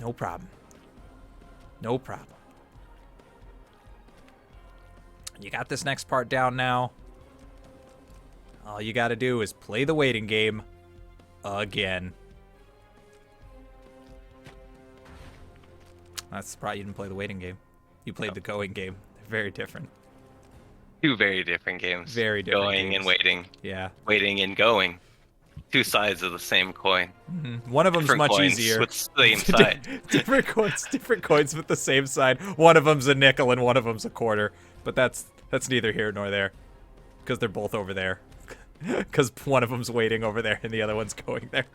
No problem. No problem. You got this next part down now. All you gotta do is play the waiting game again. That's probably you didn't play the waiting game. You played the going game. They're very different. Two very different games. Very different Going games. and waiting. Yeah. Waiting and going. Two sides of the same coin. Mm-hmm. One of them's Different much coins easier. with the same side. Different coins with the same side. One of them's a nickel and one of them's a quarter. But that's neither here nor there. Because they're both over there. Because one of them's waiting over there and the other one's going there.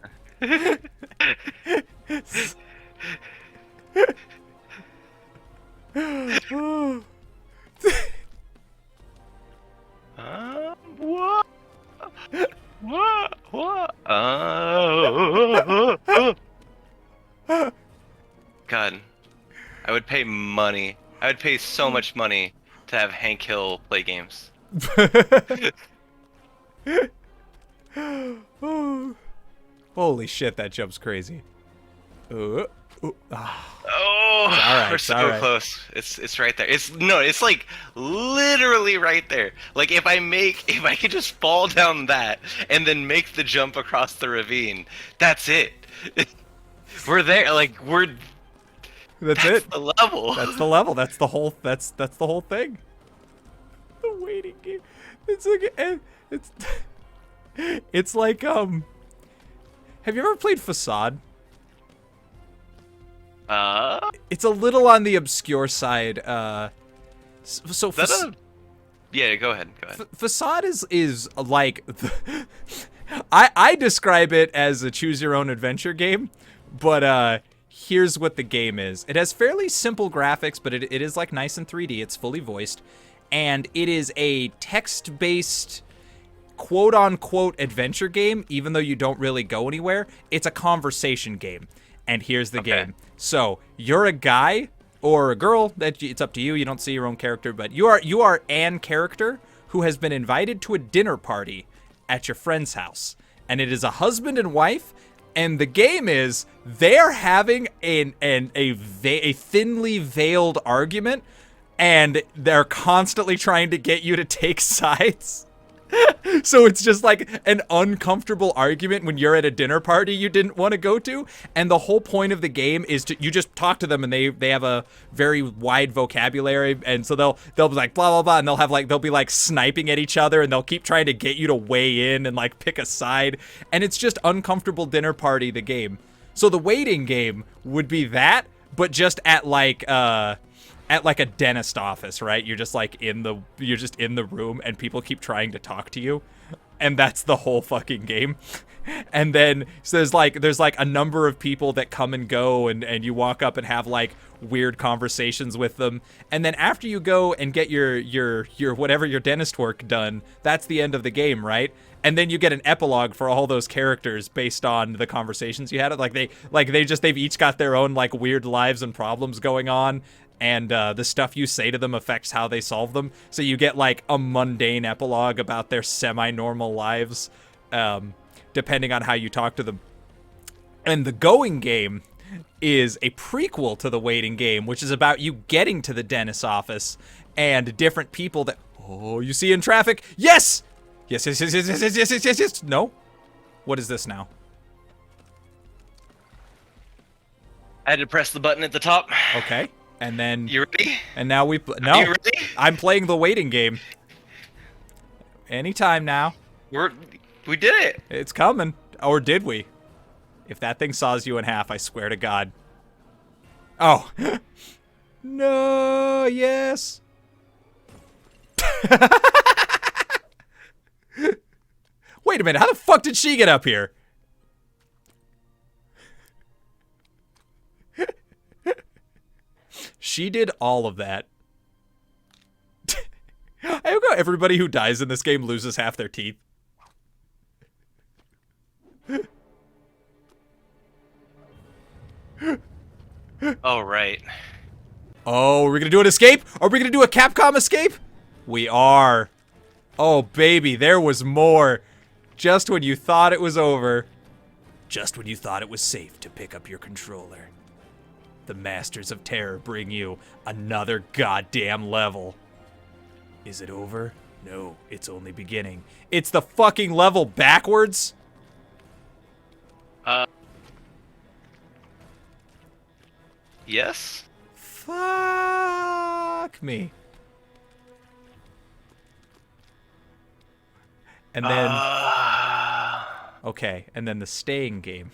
What? What? God, I would pay money. I would pay so much money to have Hank Hill play games. Holy shit, that jump's crazy. Oh, Alright, we're so alright. close. It's right there. It's like literally right there. Like if I could just fall down that and then make the jump across the ravine, that's it. We're there. Like That's that's it. the level. That's the level. That's the whole thing. The waiting game. It's like it's like have you ever played Facade? It's a little on the obscure side. So Yeah, go ahead. Facade is like I describe it as a choose your own adventure game, but here's what the game is. It has fairly simple graphics, but it is like nice and 3D. It's fully voiced, and it is a text-based quote-unquote adventure game, even though you don't really go anywhere. It's a conversation game. And here's the game. So, you're a guy or a girl, it's up to you. You don't see your own character, but you are an character who has been invited to a dinner party at your friend's house. And it is a husband and wife, and the game is they're having a thinly veiled argument, and they're constantly trying to get you to take sides. So it's just like an uncomfortable argument when you're at a dinner party you didn't want to go to, and the whole point of the game is you just talk to them, and they have a very wide vocabulary, and so they'll be like blah blah blah, and they'll be like sniping at each other, and they'll keep trying to get you to weigh in and like pick a side, and it's just uncomfortable dinner party the game. So the waiting game would be that, but just at like a dentist office, right? You're just in the room, and people keep trying to talk to you, and that's the whole fucking game. And then so there's like a number of people that come and go, and you walk up and have like weird conversations with them, and then after you go and get your whatever your dentist work done, that's the end of the game, right? And then you get an epilogue for all those characters based on the conversations you had. They've each got their own like weird lives and problems going on, and the stuff you say to them affects how they solve them. So you get like a mundane epilogue about their semi-normal lives, depending on how you talk to them. And the going game is a prequel to the waiting game, which is about you getting to the dentist's office and different people that you see in traffic. Yes! Yes. No? What is this now? I had to press the button at the top. Okay. And then You ready? And now no. You ready? I'm playing the waiting game. Anytime now. We did it. It's coming. Or did we? If that thing saws you in half, I swear to God. Oh. No, yes. Wait a minute, how the fuck did she get up here? She did all of that. I hope everybody who dies in this game loses half their teeth. All right. Oh, we're gonna do an escape? Are we gonna do a Capcom escape? We are. Oh, baby, there was more. Just when you thought it was over. Just when you thought it was safe to pick up your controller. The Masters of Terror bring you another goddamn level. Is it over? No, it's only beginning. It's the fucking level backwards? Yes? Fuck me. And then... Okay, and then the staying game.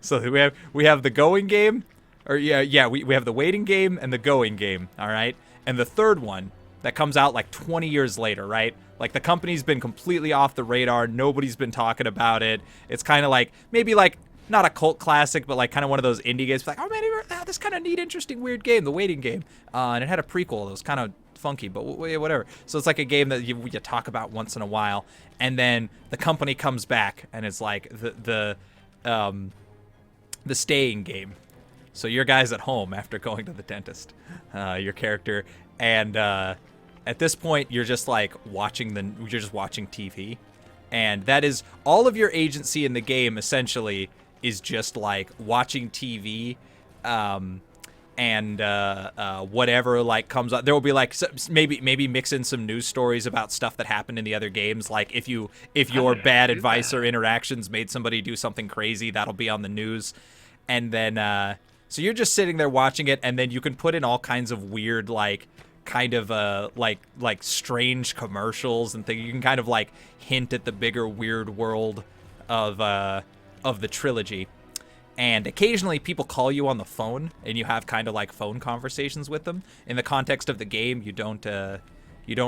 So we have the going game, or we have the waiting game and the going game, all right? And the third one that comes out like 20 years later, right? Like the company's been completely off the radar, nobody's been talking about it. It's kind of like maybe like not a cult classic, but like kind of one of those indie games. Like, oh man, this kind of neat, interesting, weird game, the waiting game, and it had a prequel that was kind of funky, but whatever. So it's like a game that you talk about once in a while, and then the company comes back and it's like the staying game. So your guy's at home after going to the dentist, your character, and at this point you're just like watching TV, and that is all of your agency in the game. Essentially, is just like watching TV. And whatever like comes up, there will be like maybe mix in some news stories about stuff that happened in the other games. Like if your bad advice or interactions made somebody do something crazy, that'll be on the news. And then so you're just sitting there watching it, and then you can put in all kinds of weird like kind of like strange commercials and things. You can kind of like hint at the bigger weird world of the trilogy. And occasionally people call you on the phone, and you have kind of like phone conversations with them. In the context of the game, you don't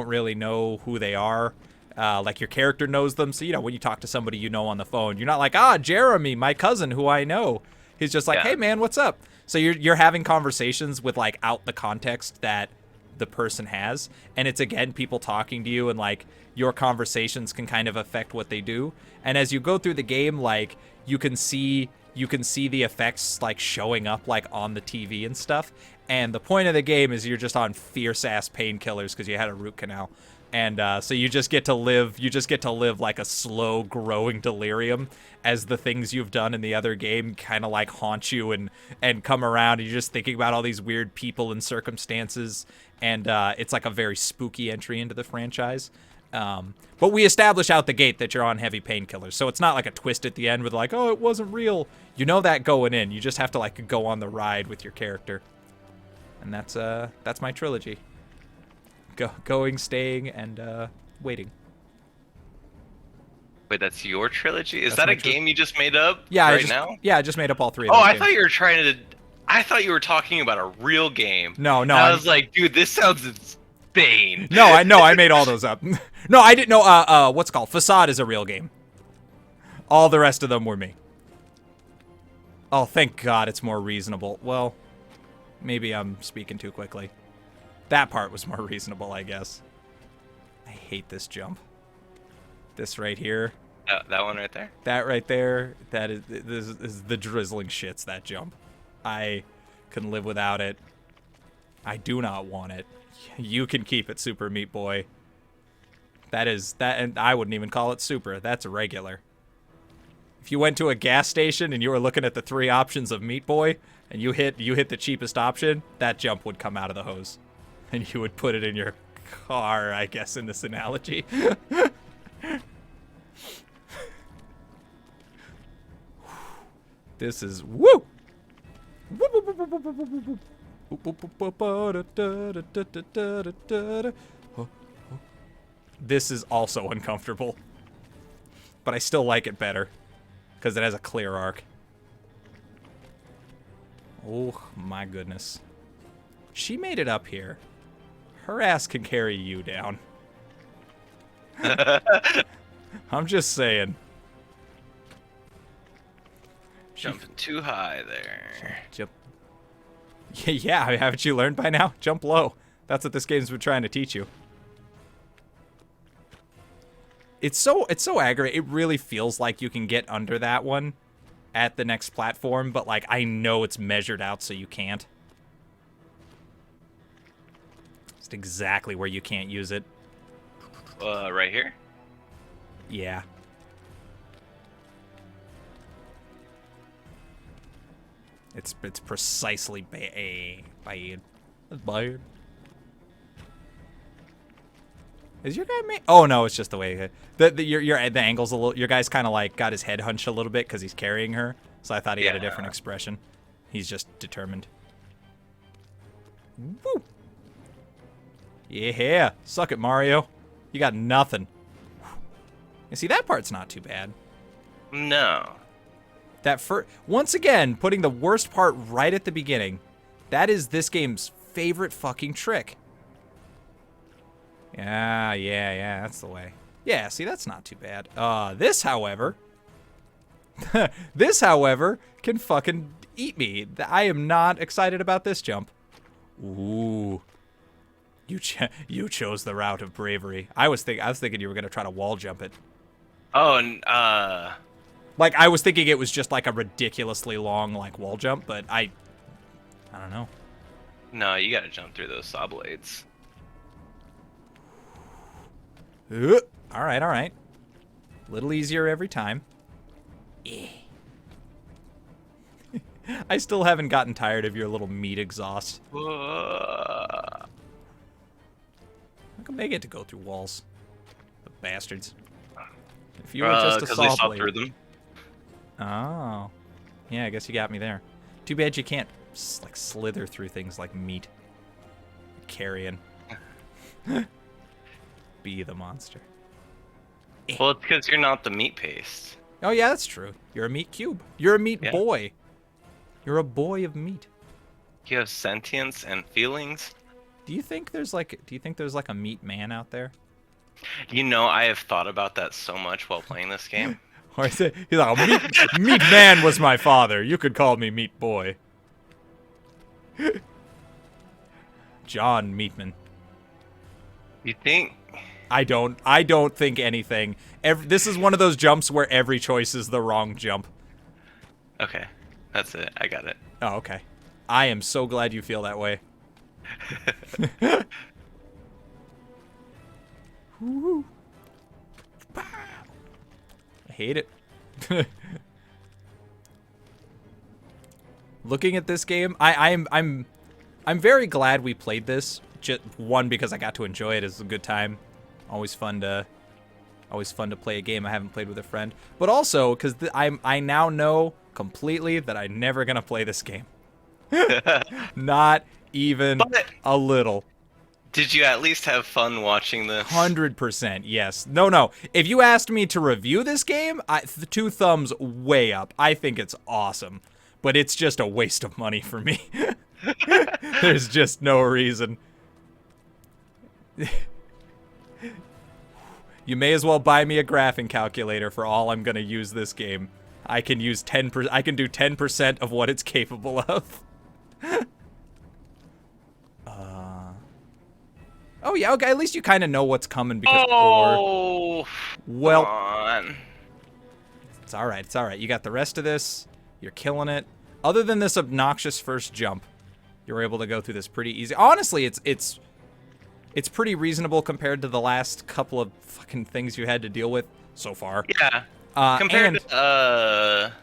really know who they are. Like your character knows them, so when you talk to somebody on the phone, you're not like, Jeremy, my cousin who I know. He's just like, hey man, what's up? So you're having conversations with like out the context that the person has, and it's again people talking to you, and like your conversations can kind of affect what they do. And as you go through the game, like you can see the effects like showing up like on the TV and stuff. And the point of the game is you're just on fierce ass painkillers because you had a root canal. And so you just get to live like a slow growing delirium as the things you've done in the other game kind of like haunt you and come around, and you're just thinking about all these weird people and circumstances. And it's like a very spooky entry into the franchise. But we establish out the gate that you're on heavy painkillers, so it's not like a twist at the end with like, oh, it wasn't real. You know that going in. You just have to like go on the ride with your character. And that's my trilogy. Going, staying, and waiting. Wait, that's your trilogy? Is that a game you just made up? Yeah, now? Yeah, I just made up all three of those those games. I thought you were talking about a real game. No. I was like, dude, this sounds insane. No, I made all those up. No, I didn't know. What's it called? Facade is a real game. All the rest of them were me. Oh, thank God it's more reasonable. Well, maybe I'm speaking too quickly. That part was more reasonable, I guess. I hate this jump. This right here. That one right there? That right there. This is the drizzling shits, that jump. I can live without it. I do not want it. You can keep it, Super Meat Boy. And I wouldn't even call it super. That's regular. If you went to a gas station and you were looking at the three options of Meat Boy, and you hit the cheapest option, that jump would come out of the hose. And you would put it in your car, I guess, in this analogy. This is woo! This is also uncomfortable, but I still like it better because it has a clear arc. Oh my goodness. She made it up here. Her ass can carry you down. I'm just saying. Jumping too high there. Jump. Yeah, haven't you learned by now? Jump low. That's what this game's been trying to teach you. It's so aggravating. It really feels like you can get under that one at the next platform, but like I know it's measured out so you can't. Just exactly where you can't use it. Right here? Yeah. It's precisely bad. That's bad. Is your guy Oh no, it's just the way the angle's a little. Your guy's kind of like got his head hunched a little bit because he's carrying her. So I thought he had a different expression. He's just determined. Woo! Yeah, suck it, Mario. You got nothing. You see, that part's not too bad. No. Once again, putting the worst part right at the beginning. That is this game's favorite fucking trick. Yeah, that's the way. Yeah, see, that's not too bad. This, however, can fucking eat me. I am not excited about this jump. Ooh. You chose the route of bravery. I was thinking you were gonna try to wall jump it. Oh, and like I was thinking it was just like a ridiculously long like wall jump, but I don't know. No, you gotta jump through those saw blades. All right. Little easier every time. I still haven't gotten tired of your little meat exhaust. How come they get to go through walls? The bastards. If you were just a saw blade. Through them. Oh. Yeah, I guess you got me there. Too bad you can't like slither through things like meat. Carrion. Be the monster. Well, it's because you're not the meat paste. Oh yeah, that's true. You're a meat cube. You're a meat Yeah. boy. You're a boy of meat. You have sentience and feelings. Do you think there's like a meat man out there? You know, I have thought about that so much while playing this game. Or is it, he's like, meat man was my father. You could call me meat boy. John Meatman. You think? I don't think anything. This is one of those jumps where every choice is the wrong jump. Okay, that's it. I got it. Oh, okay. I am so glad you feel that way. Woo-hoo. I hate it. Looking at this game, I'm very glad we played this. Just one, because I got to enjoy it. It's a good time. Always fun to play a game I haven't played with a friend. But also because I now know completely that I'm never gonna play this game. Not even a little. Did you at least have fun watching this? 100%, yes. No. If you asked me to review this game, two thumbs way up. I think it's awesome. But it's just a waste of money for me. There's just no reason. You may as well buy me a graphing calculator for all I'm gonna use this game. I can use 10%. I can do 10% of what it's capable of. Oh yeah, okay. At least you kind of know what's coming because. Well, come on. It's all right. It's all right. You got the rest of this. You're killing it. Other than this obnoxious first jump, you're able to go through this pretty easy. Honestly, it's pretty reasonable compared to the last couple of fucking things you had to deal with so far. Yeah. Compared to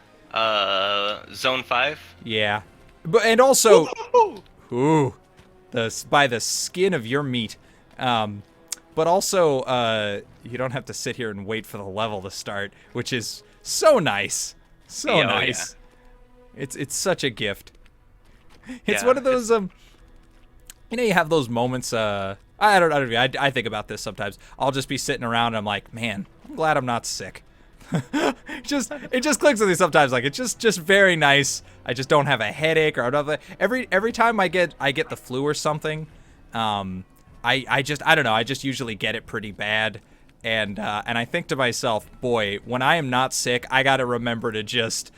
Zone 5. Yeah. And also, by the skin of your meat. But also, you don't have to sit here and wait for the level to start, which is so nice. So nice. Yeah. It's such a gift. It's one of those you know, you have those moments. I think about this sometimes. I'll just be sitting around and I'm like, man, I'm glad I'm not sick. It just clicks with me sometimes. Like it's just very nice. I just don't have a headache or nothing. Every time I get the flu or something, I don't know. I just usually get it pretty bad, and I think to myself, boy, when I am not sick, I gotta remember to just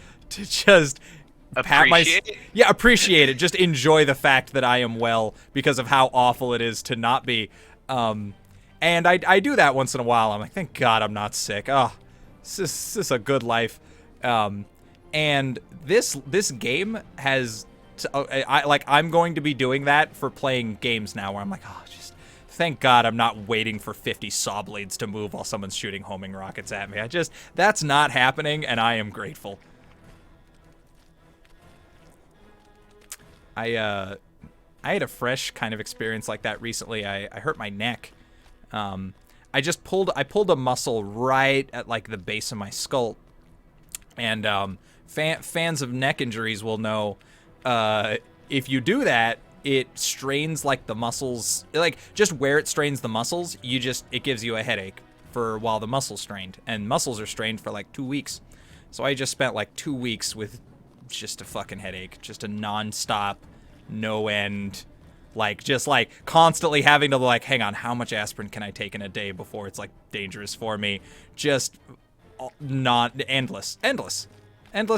appreciate it. Just enjoy the fact that I am well because of how awful it is to not be. And I do that once in a while. I'm like, thank God I'm not sick. Oh, this is a good life. And this game has, I'm going to be doing that for playing games now where I'm like, oh, just thank God I'm not waiting for 50 saw blades to move while someone's shooting homing rockets at me. That's not happening, and I am grateful. I had a fresh kind of experience like that recently. I hurt my neck. I pulled a muscle right at like the base of my skull, and fans of neck injuries will know if you do that, it strains like the muscles, like just where it strains the muscles, it gives you a headache for while the muscle's strained, and muscles are strained for like 2 weeks. So I just spent like 2 weeks with just a fucking headache, just a non-stop, no end, like just like constantly having to like, hang on, how much aspirin can I take in a day before it's like dangerous for me? Just not endless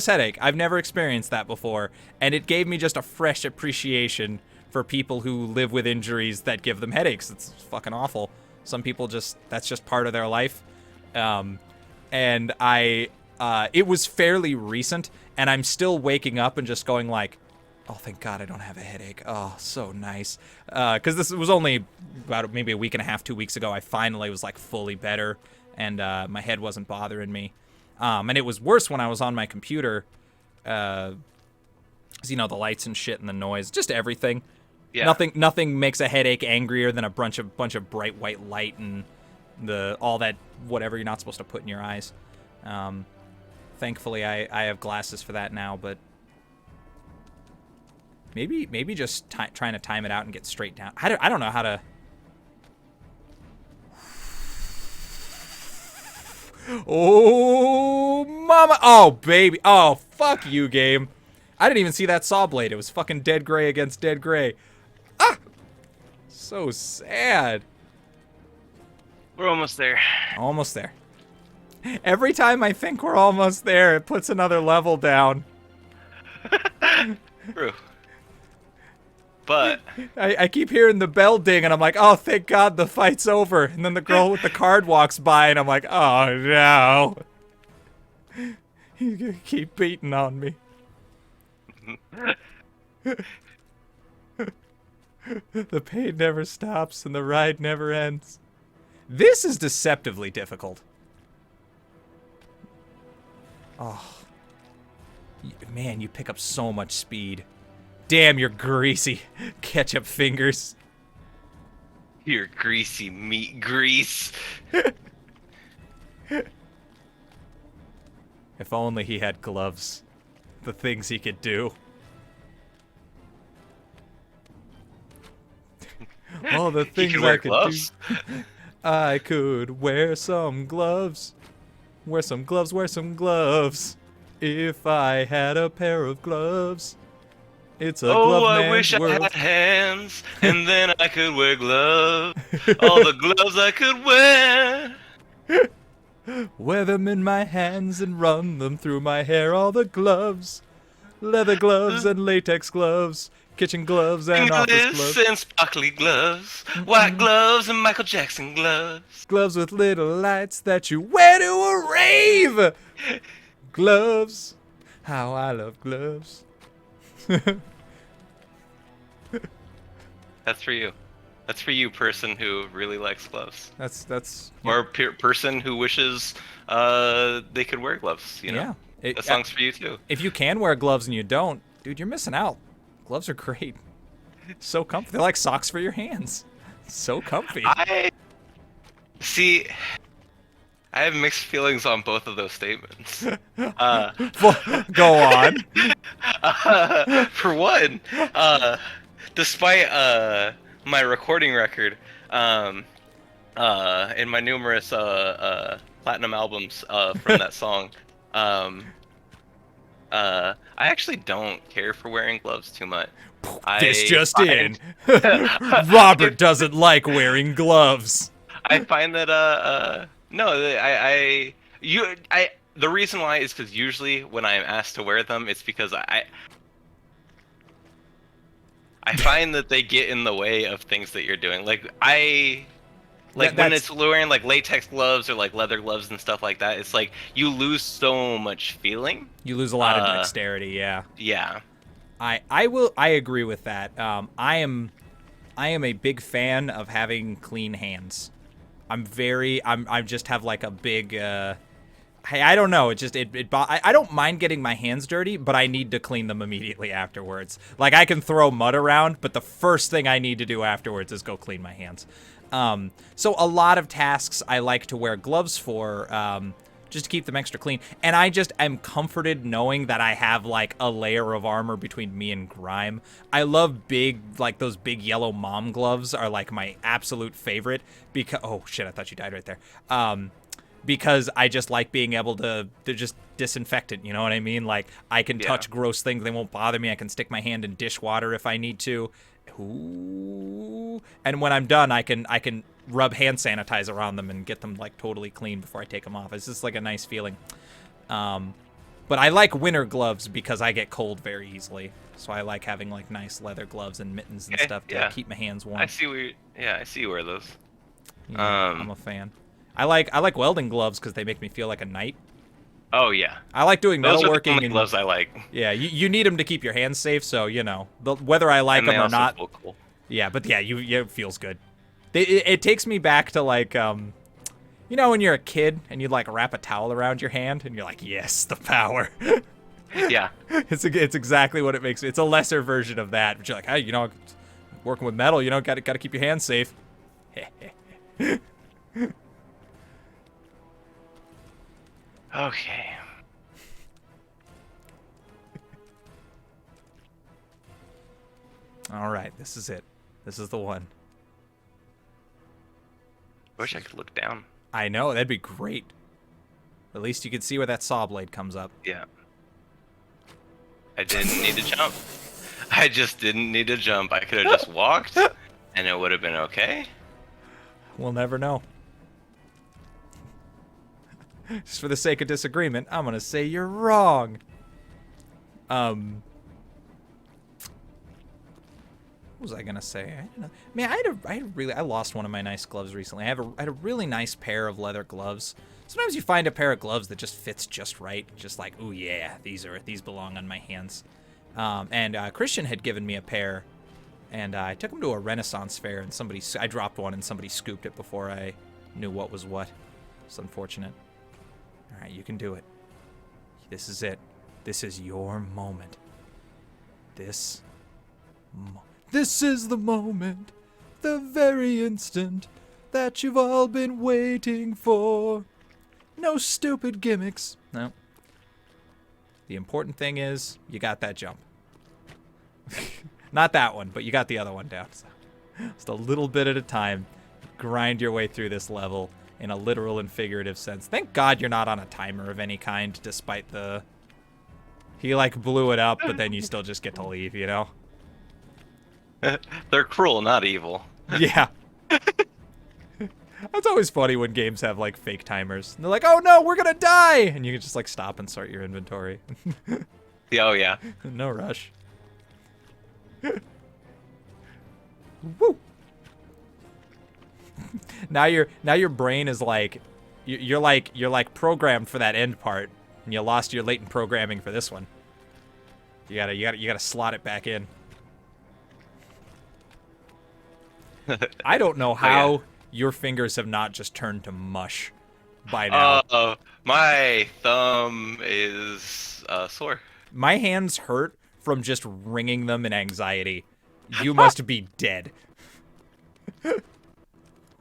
headache. I've never experienced that before, and it gave me just a fresh appreciation for people who live with injuries that give them headaches. It's fucking awful. Some people that's just part of their life. And it was fairly recent, and I'm still waking up and just going like, oh, thank God I don't have a headache. Oh, so nice. Because this was only about maybe a week and a half, 2 weeks ago. I finally was like fully better, and my head wasn't bothering me. And it was worse when I was on my computer. 'Cause, you know, the lights and shit and the noise, just everything. Yeah. Nothing makes a headache angrier than a bunch of bright white light and all that whatever you're not supposed to put in your eyes. Thankfully, I have glasses for that now, but maybe just trying to time it out and get straight down. I don't know how to. Oh, mama. Oh, baby. Oh, fuck you, game. I didn't even see that saw blade. It was fucking dead gray against dead gray. Ah! So sad. We're almost there. Almost there. Every time I think we're almost there, it puts another level down. True. But I keep hearing the bell ding, and I'm like, oh, thank God the fight's over. And then the girl with the card walks by, and I'm like, oh, no. He's gonna keep beating on me. The pain never stops, and the ride never ends. This is deceptively difficult. Oh. Man, you pick up so much speed. Damn your greasy ketchup fingers. your greasy meat grease. If only he had gloves. The things he could do. All the things I could gloves. do. I could wear some gloves. Wear some gloves, wear some gloves. If I had a pair of gloves. It's a glove man's I wish world. I had hands, and then I could wear gloves. All the gloves I could wear. Wear them in my hands and run them through my hair. All the gloves. Leather gloves and latex gloves. Kitchen gloves and office Fingerless gloves. and sparkly gloves. White gloves and Michael Jackson gloves. Gloves with little lights that you wear to a rave. Gloves. How I love gloves. That's for you. That's for you, person who really likes gloves. That's Or person who wishes they could wear gloves, you know? Yeah. That song's for you, too. If you can wear gloves and you don't, dude, you're missing out. Gloves are great. So comfy. They're like socks for your hands. So comfy. See, I have mixed feelings on both of those statements. Go on. For one, despite my recording record and my numerous platinum albums from that song, I actually don't care for wearing gloves too much. This just in. Robert doesn't like wearing gloves. I find that no, the reason why is because usually when I'm asked to wear them, it's because I find that they get in the way of things that you're doing. When it's wearing like latex gloves or like leather gloves and stuff like that, it's like you lose so much feeling. You lose a lot of dexterity, yeah. Yeah. I agree with that. I am a big fan of having clean hands. I just have like a big I don't know. It just I don't mind getting my hands dirty, but I need to clean them immediately afterwards. Like I can throw mud around, but the first thing I need to do afterwards is go clean my hands. So a lot of tasks I like to wear gloves for, just to keep them extra clean. And I just am comforted knowing that I have like a layer of armor between me and grime. I love those big yellow mom gloves are like my absolute favorite because, oh shit, I thought you died right there. Because I just like being able to just disinfect it, you know what I mean? Like, I can touch gross things, they won't bother me. I can stick my hand in dishwater if I need to. Ooh. And when I'm done, I can rub hand sanitizer on them and get them, like, totally clean before I take them off. It's just, like, a nice feeling. But I like winter gloves because I get cold very easily. So I like having, like, nice leather gloves and mittens and stuff to keep my hands warm. I see you wear those. Yeah, I'm a fan. I like welding gloves because they make me feel like a knight. Oh yeah. I like doing metalworking. Those are the only gloves I like. Yeah, you need them to keep your hands safe. So you know, whether I like them or not. Feel cool. Yeah, but yeah, it feels good. It takes me back to like, you know, when you're a kid and you like wrap a towel around your hand and you're like, yes, the power. Yeah. It's exactly what it makes. It's a lesser version of that. But you're like, hey, you know, working with metal, you know, got to keep your hands safe. Okay. All right, this is it. This is the one. Wish I could look down. I know, that'd be great. At least you could see where that saw blade comes up. Yeah. I didn't need to jump. I just didn't need to jump. I could have just walked, and it would have been okay. We'll never know. Just for the sake of disagreement, I'm gonna say you're wrong. What was I gonna say? I don't know. Man, I lost one of my nice gloves recently. I had a really nice pair of leather gloves. Sometimes you find a pair of gloves that just fits just right, just like, ooh yeah, these belong on my hands. And Christian had given me a pair, and I took them to a Renaissance fair, and I dropped one, and somebody scooped it before I knew what was what. It's unfortunate. All right, you can do it. This is it. This is your moment. This is the moment, the very instant that you've all been waiting for. No stupid gimmicks. No. The important thing is you got that jump. Not that one, but you got the other one down. So just a little bit at a time. Grind your way through this level in a literal and figurative sense. Thank God you're not on a timer of any kind, despite the... He, like, blew it up, but then you still just get to leave, you know? They're cruel, not evil. Yeah. That's always funny when games have, like, fake timers. And they're like, oh no, we're gonna die! And you can just, like, stop and start your inventory. Oh, yeah. No rush. Woo! Now your brain is like, you're like programmed for that end part, and you lost your latent programming for this one. You gotta slot it back in. I don't know how your fingers have not just turned to mush by now. My thumb is sore. My hands hurt from just wringing them in anxiety. You must be dead.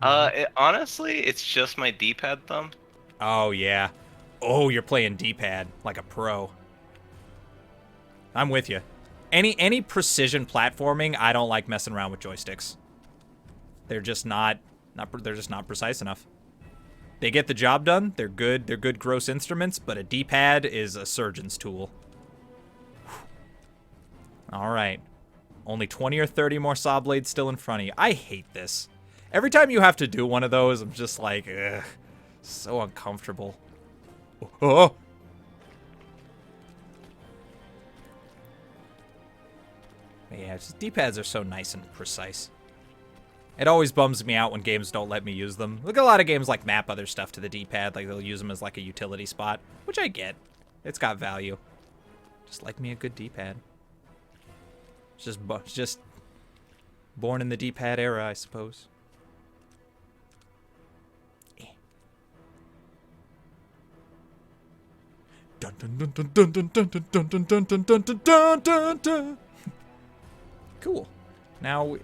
Honestly, it's just my D-pad thumb. Oh, yeah. Oh, you're playing D-pad like a pro. I'm with you. Any precision platforming, I don't like messing around with joysticks. They're just not precise enough. They get the job done. They're good gross instruments, but a D-pad is a surgeon's tool. All right. Only 20 or 30 more saw blades still in front of you. I hate this. Every time you have to do one of those, I'm just like, ugh, so uncomfortable. Oh. Yeah, just D-pads are so nice and precise. It always bums me out when games don't let me use them. Look at a lot of games like map other stuff to the D-pad, like they'll use them as like a utility spot, which I get. It's got value. Just like me a good D-pad. It's just born in the D-pad era, I suppose. Dun, dun, dun, dun, dun, dun, dun, dun, dun, dun, dun, dun, dun, dun, dun, dun. Cool. Now,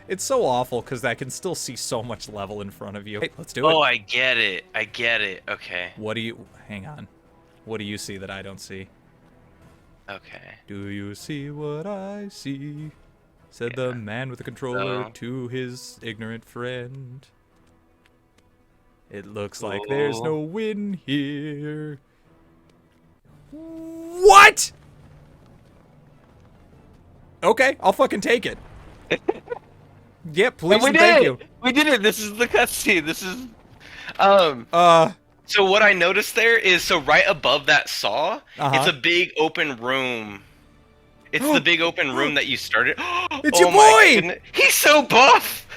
it's so awful because I can still see so much level in front of you. Hey, let's do it. Oh, I get it. I get it. Okay. What do you... Hang on. What do you see that I don't see? Okay. Do you see what I see? Said the man with the controller to his ignorant friend. It looks like there's no win here. What? Okay, I'll fucking take it. Yep, please and thank you. We did it. This is the cutscene. This is So what I noticed there is, so right above that saw, it's a big open room. It's the big open room that you started. It's your boy! Goodness. He's so buff!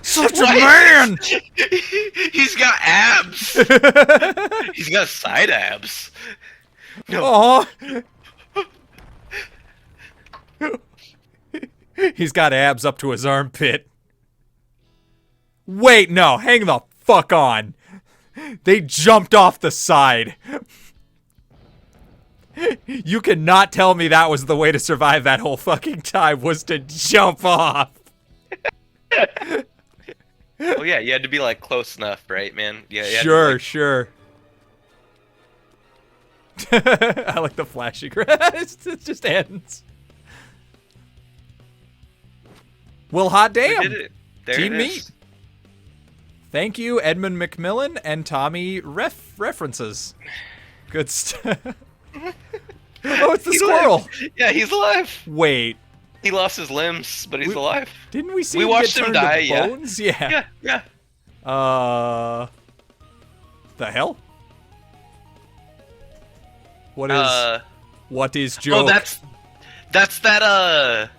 Such a man! He's got abs! He's got side abs. No. He's got abs up to his armpit. Wait, no, hang the fuck on. They jumped off the side. You cannot tell me that was the way to survive that whole fucking time, was to jump off. Well, yeah, you had to be like close enough, right, man? Yeah. Sure, sure. I like the flashing. It just ends. Well, hot damn. Did it. There Team it is. meat. Thank you, Edmund McMillan and Tommy references. Good stuff. Oh, it's the squirrel. Yeah, he's alive. Wait. He lost his limbs, but he's alive. Didn't we see We him watched get him turned die, to yeah. bones? Yeah. Yeah. The hell? What is joke? Oh, that's that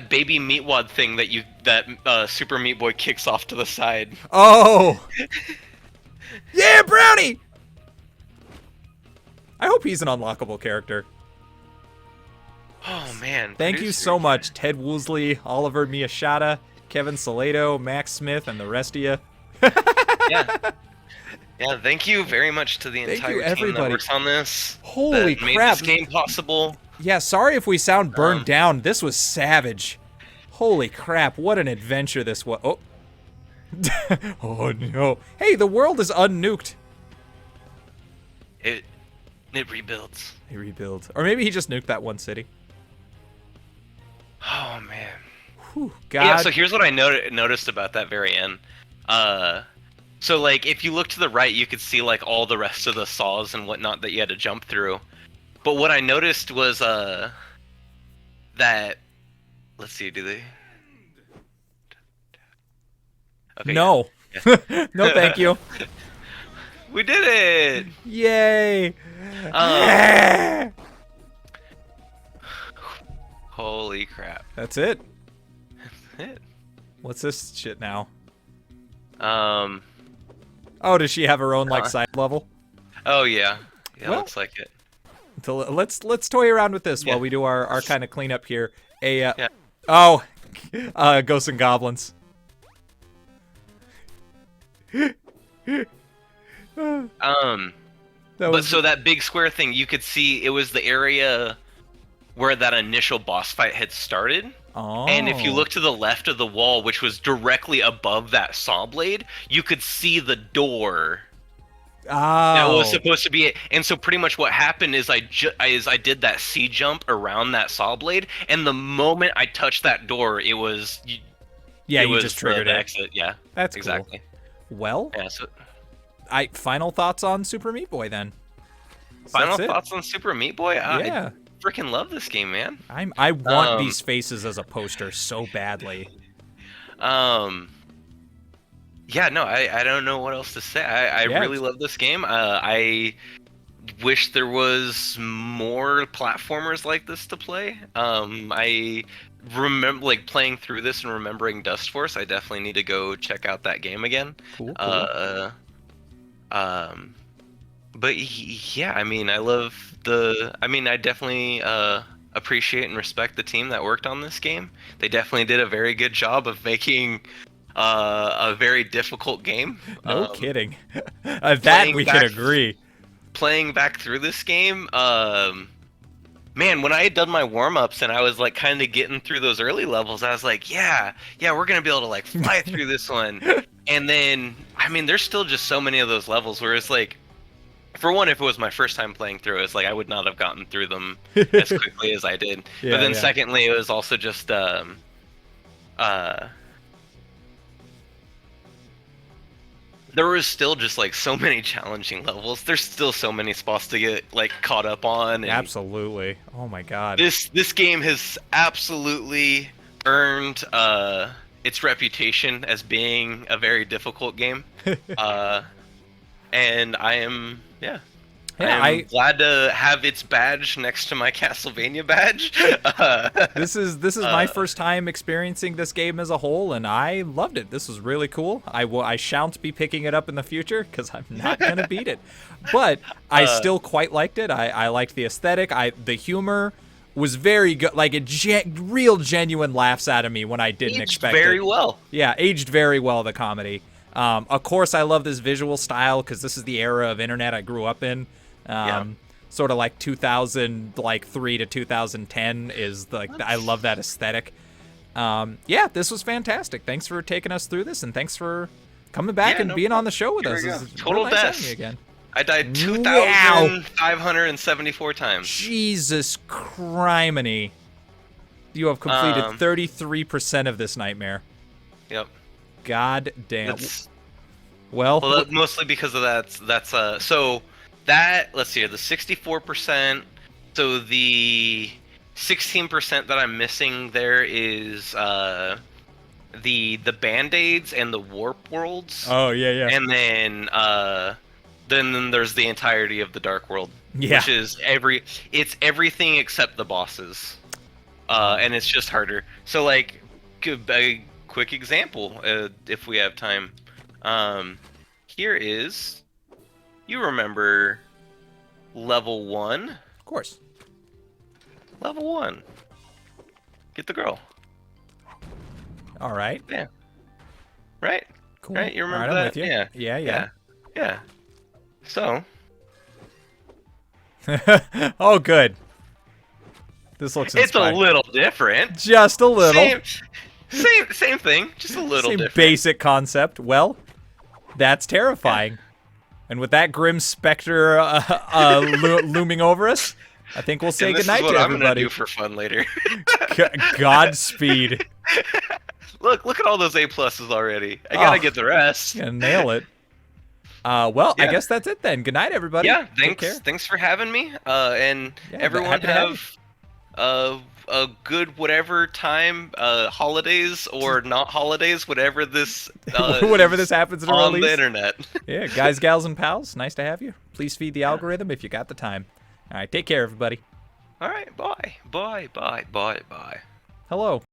baby meatwad thing that Super Meat Boy kicks off to the side. Oh. Yeah, Brownie. I hope he's an unlockable character. Oh man! Thank you so much, Ted Woolsey, Oliver Miyashita, Kevin Salado, Max Smith, and the rest of you. Yeah. Thank you very much to the entire team that works on this. Holy that made crap! This game possible. Yeah, sorry if we sound burned down. This was savage. Holy crap! What an adventure this was. Oh. Oh no! Hey, the world is unnuked. It rebuilds. He rebuilds, or maybe he just nuked that one city. Oh man. Whew, God. Yeah, so here's what I noticed about that very end. So like if you look to the right, you could see like all the rest of the saws and whatnot that you had to jump through. But what I noticed was that, let's see, do they? Okay. No. Yeah. No, thank you. We did it! Yay! Holy crap. That's it. That's it. What's this shit now? Oh, does she have her own like side level? Oh yeah. Yeah, Well, looks like it. So let's toy around with this while we do our kind of cleanup here. Yeah. Oh, Ghosts and Goblins. So that big square thing, you could see it was the area where that initial boss fight had started. Oh. And if you look to the left of the wall, which was directly above that saw blade, you could see the door. That was supposed to be it. And so pretty much what happened is I did that C jump around that saw blade, and the moment I touched that door, it was you just triggered the it. exit. Yeah, that's exactly. Cool. Well, yeah, so final thoughts on Super Meat Boy then. Final thoughts on Super Meat Boy? Yeah. I freaking love this game, man. I want these faces as a poster so badly. Yeah, no, I don't know what else to say. I really love this game. I wish there was more platformers like this to play. I remember like playing through this and remembering Dust Force. I definitely need to go check out that game again. Cool. But yeah, I mean, I definitely appreciate and respect the team that worked on this game. They definitely did a very good job of making a very difficult game. No kidding. That playing we can back- agree. Playing back through this game, man, when I had done my warm-ups and I was like kind of getting through those early levels, I was like, yeah, we're gonna be able to like fly through this one. And then, I mean, there's still just so many of those levels where it's like, for one, if it was my first time playing through, it's like I would not have gotten through them as quickly as I did. Yeah, but then yeah. secondly, it was also just there was still just like so many challenging levels. There's still so many spots to get like caught up on. And Absolutely. Oh my god. this game has absolutely earned its reputation as being a very difficult game. And I am I'm glad to have its badge next to my Castlevania badge. This is my first time experiencing this game as a whole, and I loved it. This was really cool. I shan't be picking it up in the future because I'm not gonna beat it, but I still quite liked it. I liked the aesthetic. The humor was very good. Like real genuine laughs out of me when I didn't expect it. Very well. Yeah, aged very well, the comedy. Of course, I love this visual style because this is the era of internet I grew up in. Sort of like 2003 to 2010 is like I love that aesthetic. Yeah, this was fantastic. Thanks for taking us through this, and thanks for coming back and being on the show with us. It's Total real nice death. having you again. I died 2,574 times. Jesus criminy. You have completed 33% of this nightmare. Yep. God damn. Well, mostly because of that. That's so that, let's see here, the 64%. So the 16% that I'm missing there is the band-aids and the warp worlds. Oh yeah. And then there's the entirety of the dark world. Yeah. Which is everything except the bosses. And it's just harder. So like a quick example, if we have time. Here is, you remember level 1? Of course. Level 1. Get the girl. All right. Yeah. Right? Cool. Right? You remember I'm that? with you. Yeah. Yeah. So. Oh, good. This looks inspiring. It's a little different. Just a little. Same thing. Just a little Same different. basic concept. Well, that's terrifying. Yeah. And with that grim specter looming over us, I think we'll say goodnight to everybody. I'm gonna do for fun later. Godspeed. Look at all those A pluses already. I gotta get the rest. Yeah, nail it. Well, I guess that's it then. Good night, everybody. Yeah, thanks for having me. And everyone have a good whatever time, holidays or not holidays, whatever this whatever this happens in on release. The internet. Yeah, guys, gals, and pals, nice to have you. Please feed the algorithm if you got the time. All right, take care, everybody. All right, bye. Hello.